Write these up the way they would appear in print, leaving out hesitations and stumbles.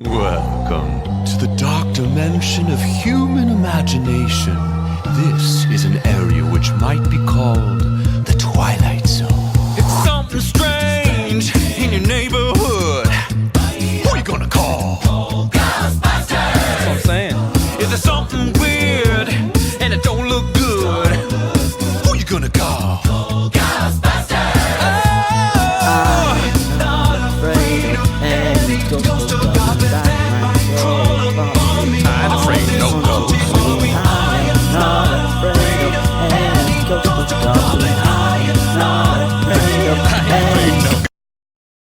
Welcome to the dark dimension of human imagination. This is an area which might be called the Twilight Zone. It's something strange in your neighborhood. Who you gonna call? Ghostbusters! That's what I'm saying. Is there something weird and it don't look good? Who you gonna call? Ghostbusters! I'm not afraid of any ghost of I ain't afraid of no ghosts. I am not afraid of any ghost of I am not afraid of any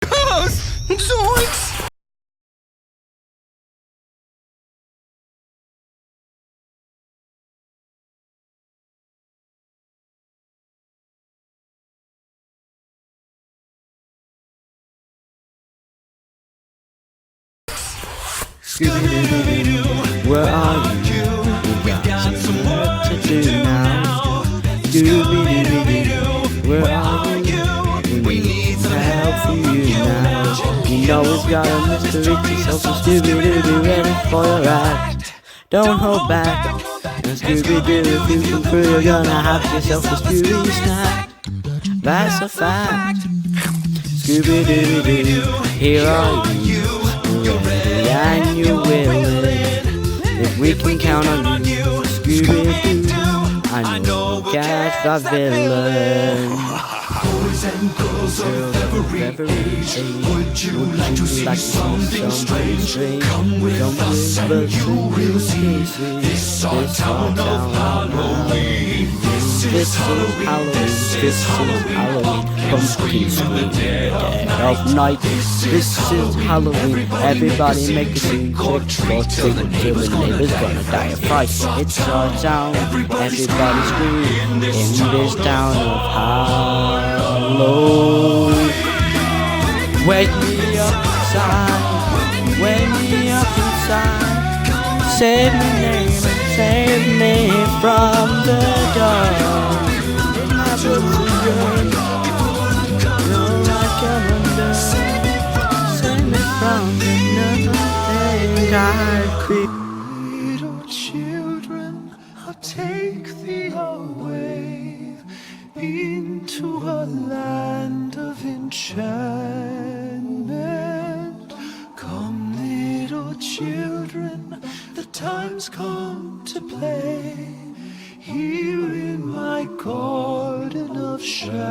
Ghosts! Zoinks! Scooby-Doo, where are you? We got some work to do now. Scooby-Doo, where are you? We need some help from you now. You know we've got a mystery to solve, so Scooby-Doo, be ready for your act. Don't hold back. And Scooby-Doo, if you come through, you're gonna have yourself a Scooby snack. That's a fact. Scooby-Doo, here are you. And you will win if we can count on you. Scooby-Doo, I know we'll catch the villain. Boys and girls of every age, would you like to see something strange? Come with us and you will see this our town of Halloween. This is Halloween, this is Halloween, pumpkin scream, dead of night. This is Halloween, everybody make a scene, trick or treat, till the neighbor's gonna die of fright. It's our town, everybody scream, in this town of Halloween. Wake me up inside, wake me up inside, save my name and save me from the dark. My boots are yours, you're like a wonder, save me from the nothing I feel. little children, I'll take thee away into a land of enchantment. Come, little children, the time's come to play here in my garden of shadow.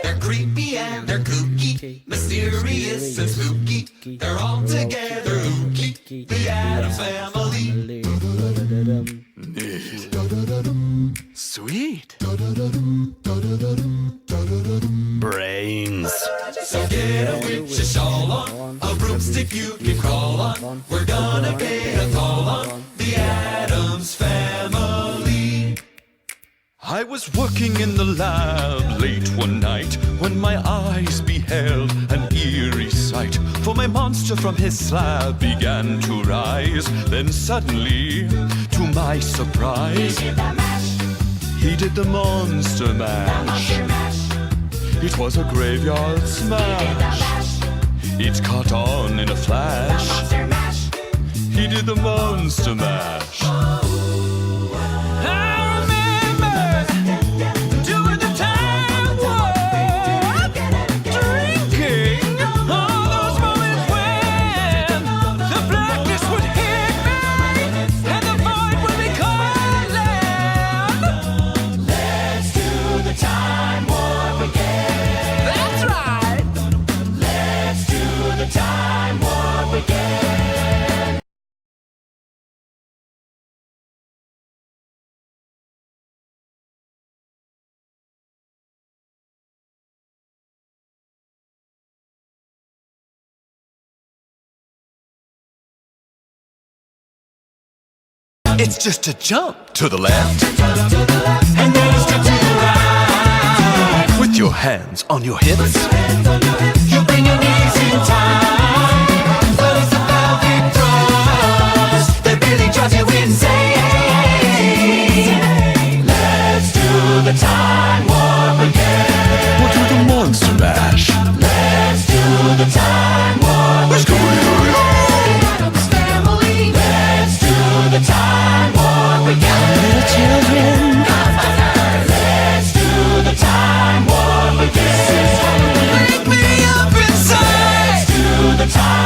They're creepy and they're kooky, mysterious and spooky. They're all together ooky, the Addams Family. Sweet. Brains. So get a witch's shawl on, a broomstick you can crawl on. We're gonna get a call on the Addams Family. I was working in the lab late one night when my eyes beheld an eerie sight. For my monster from his slab began to rise. Then suddenly, to my surprise, he did the monster mash. It was a graveyard smash. It caught on in a flash. He did the monster mash. It's just a jump to the left, And then it's to the right. with your hands on your hips. You bring your knees in time. Close the velvet doors. That really drives you insane. Let's do the time warp again. child.